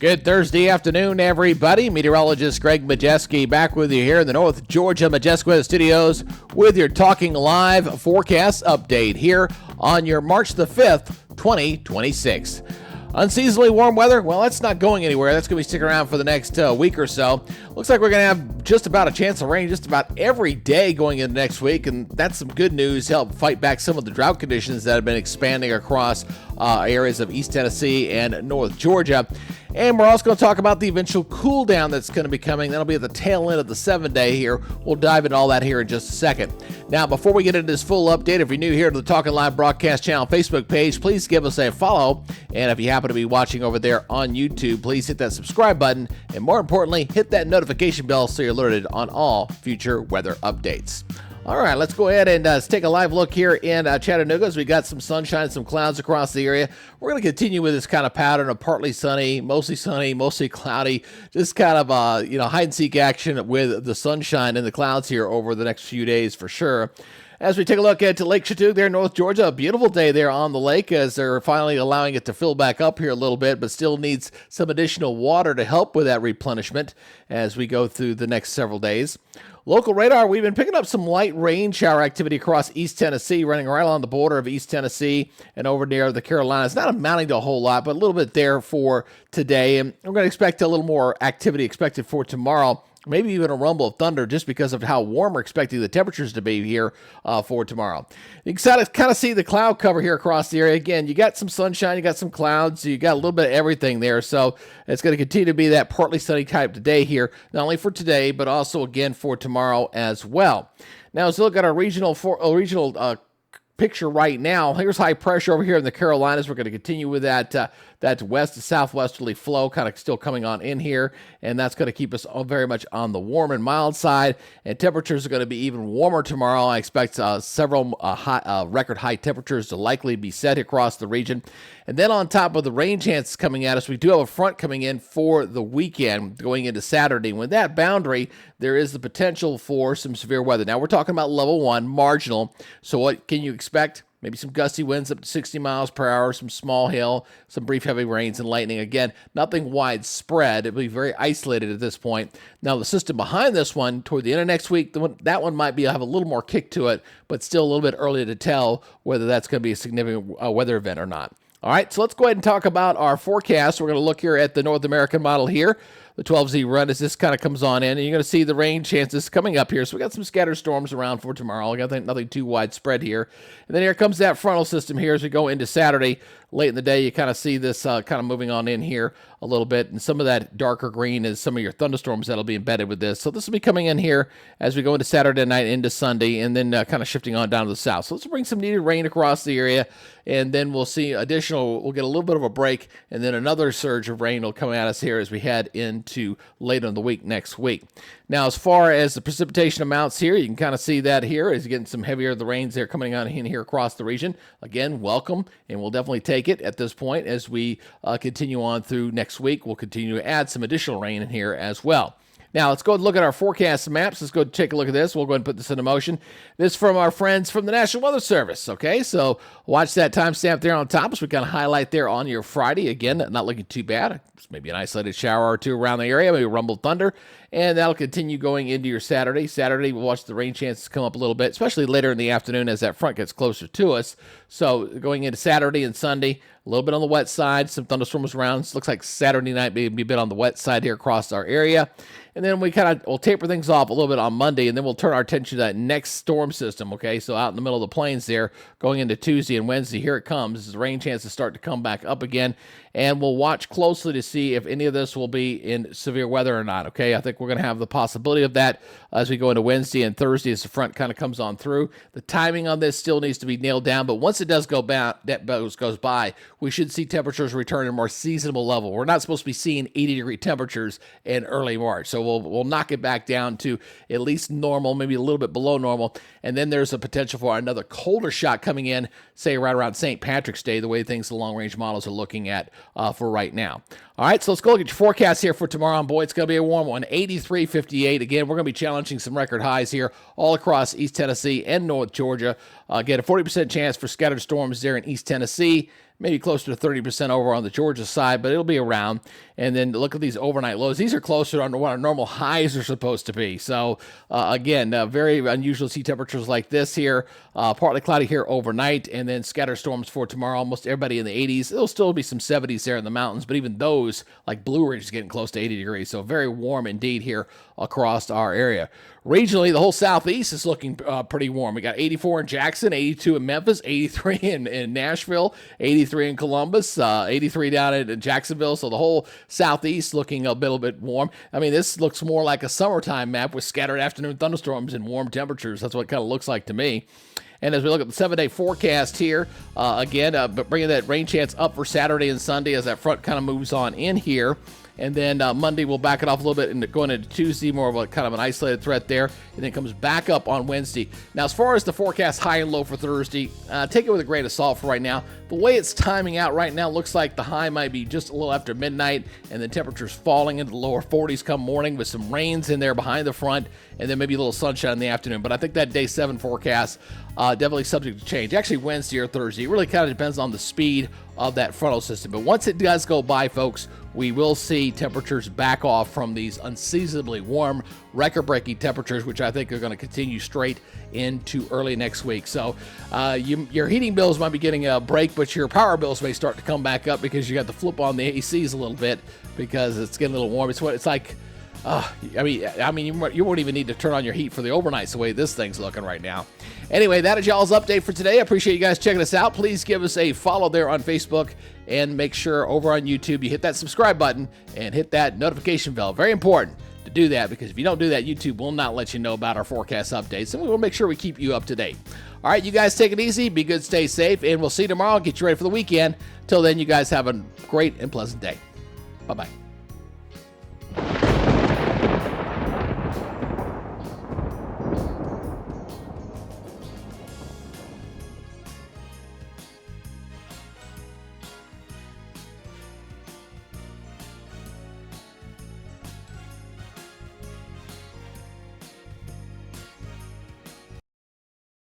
Good Thursday afternoon, everybody. Meteorologist Greg Majewski back with you here in the North Georgia Majewski Studios with your Talking Live forecast update here on your March the 5th, 2026. Unseasonably warm weather, well, that's not going anywhere. That's going to be sticking around for the next week or so. Looks like we're going to have just about a chance of rain just about every day going into next week, and that's some good news to help fight back some of the drought conditions that have been expanding across areas of East Tennessee and North Georgia. And we're also going to talk about the eventual cool down that's going to be coming. That'll be at the tail end of the 7-day here. We'll dive into all that here in just a second. Now, before we get into this full update, if you're new here to the Talkin' Live Broadcast Channel Facebook page, please give us a follow. And if you happen to be watching over there on YouTube, please hit that subscribe button. And more importantly, hit that notification bell so you're alerted on all future weather updates. All right, let's go ahead and take a live look here in Chattanooga as we got some sunshine, some clouds across the area. We're going to continue with this kind of pattern of partly sunny, mostly cloudy, just kind of hide and seek action with the sunshine and the clouds here over the next few days for sure. As we take a look at Lake Chattooga there in North Georgia, a beautiful day there on the lake as they're finally allowing it to fill back up here a little bit, but still needs some additional water to help with that replenishment as we go through the next several days. Local radar, we've been picking up some light rain shower activity across East Tennessee, running right along the border of East Tennessee and over near the Carolinas. Not amounting to a whole lot, but a little bit there for today. And we're going to expect a little more activity expected for tomorrow. Maybe even a rumble of thunder just because of how warm we're expecting the temperatures to be here for tomorrow. You can kind of see the cloud cover here across the area. Again, you got some sunshine, you got some clouds, you got a little bit of everything there. So it's going to continue to be that partly sunny type today here, not only for today, but also again for tomorrow as well. Now, as we look at our regional picture right now, here's high pressure over here in the Carolinas. We're going to continue with that west to southwesterly flow kind of still coming on in here, and that's going to keep us very much on the warm and mild side, and temperatures are going to be even warmer tomorrow. I expect several record high temperatures to likely be set across the region. And then on top of the rain chances coming at us, we do have a front coming in for the weekend going into Saturday. With that boundary, there is the potential for some severe weather. Now, we're talking about level 1, marginal. So what can you expect? Maybe some gusty winds up to 60 miles per hour, some small hail, some brief heavy rains and lightning. Again, nothing widespread. It'll be very isolated at this point. Now, the system behind this one, toward the end of next week, that one might have a little more kick to it, but still a little bit early to tell whether that's going to be a significant weather event or not. All right, so let's go ahead and talk about our forecast. We're going to look here at the North American model here, the 12Z run, as this kind of comes on in. And you're going to see the rain chances coming up here. So we got some scattered storms around for tomorrow. I got nothing too widespread here. And then here comes that frontal system here as we go into Saturday. Late in the day, you kind of see this kind of moving on in here a little bit. And some of that darker green is some of your thunderstorms that'll be embedded with this. So this will be coming in here as we go into Saturday night into Sunday, and then kind of shifting on down to the south. So let's bring some needed rain across the area, and then we'll see we'll get a little bit of a break, and then another surge of rain will come at us here as we head into later in the week next week. Now, as far as the precipitation amounts here, you can kind of see that here as you're getting some heavier the rains there coming on in here across the region. Again, welcome, and we'll definitely take it at this point as we continue on through next week. We'll continue to add some additional rain in here as well. Now, let's go and look at our forecast maps. Let's go take a look at this. We'll go ahead and put this into motion. This is from our friends from the National Weather Service, okay? So watch that timestamp there on top as we kind of highlight there on your Friday. Again, not looking too bad. Maybe an isolated shower or two around the area, maybe a rumble of thunder, and that'll continue going into your Saturday. Saturday, we'll watch the rain chances come up a little bit, especially later in the afternoon as that front gets closer to us. So going into Saturday and Sunday, a little bit on the wet side, some thunderstorms around. Looks like Saturday night may be a bit on the wet side here across our area. And then we'll taper things off a little bit on Monday, and then we'll turn our attention to that next storm system, okay? So out in the middle of the plains there, going into Tuesday and Wednesday, here it comes. As the rain chances start to come back up again, and we'll watch closely to see if any of this will be in severe weather or not, okay? I think we're going to have the possibility of that as we go into Wednesday and Thursday as the front kind of comes on through. The timing on this still needs to be nailed down, but once it does goes by, we should see temperatures return to a more seasonable level. We're not supposed to be seeing 80-degree temperatures in early March, so we'll knock it back down to at least normal, maybe a little bit below normal, and then there's a potential for another colder shot coming in, say right around St. Patrick's Day, the way things the long-range models are looking at for right now. All right, so let's go look at your forecast here for tomorrow. And boy, it's going to be a warm one, 83-58. Again, we're going to be challenging some record highs here all across East Tennessee and North Georgia. Get a 40% chance for scattered storms there in East Tennessee. maybe closer to 30% over on the Georgia side, but it'll be around. And then look at these overnight lows. These are closer to what our normal highs are supposed to be. So, again, very unusual to see temperatures like this here. Partly cloudy here overnight, and then scatter storms for tomorrow. Almost everybody in the 80s. There'll still be some 70s there in the mountains, but even those, like Blue Ridge, is getting close to 80 degrees. So very warm indeed here across our area. Regionally, the whole southeast is looking pretty warm. We got 84 in Jackson, 82 in Memphis, 83 in Nashville, 83 in Columbus, 83 down in Jacksonville. So the whole southeast looking a little bit warm. I mean, this looks more like a summertime map with scattered afternoon thunderstorms and warm temperatures. That's what it kind of looks like to me. And as we look at the 7-day forecast here, again, bringing that rain chance up for Saturday and Sunday as that front kind of moves on in here. And then Monday, we'll back it off a little bit and going into Tuesday, more of a kind of an isolated threat there. And then comes back up on Wednesday. Now, as far as the forecast high and low for Thursday, take it with a grain of salt for right now. The way it's timing out right now looks like the high might be just a little after midnight, and then temperatures falling into the lower 40s come morning with some rains in there behind the front, and then maybe a little sunshine in the afternoon. But I think that day 7 forecast definitely subject to change. Actually, Wednesday or Thursday. It really kind of depends on the speed of that frontal system. But once it does go by, folks, we will see temperatures back off from these unseasonably warm, record-breaking temperatures, which I think are going to continue straight into early next week. So your heating bills might be getting a break, but your power bills may start to come back up because you got to flip on the ACs a little bit because it's getting a little warm. It's like, I mean, you won't even need to turn on your heat for the overnights the way this thing's looking right now. Anyway, that is y'all's update for today. I appreciate you guys checking us out. Please give us a follow there on Facebook, and make sure over on YouTube you hit that subscribe button and hit that notification bell. Very important to do that, because if you don't do that, YouTube will not let you know about our forecast updates, and we will make sure we keep you up to date. All right, you guys take it easy, be good, stay safe, and we'll see you tomorrow. Get you ready for the weekend. Till then, you guys have a great and pleasant day. Bye-bye.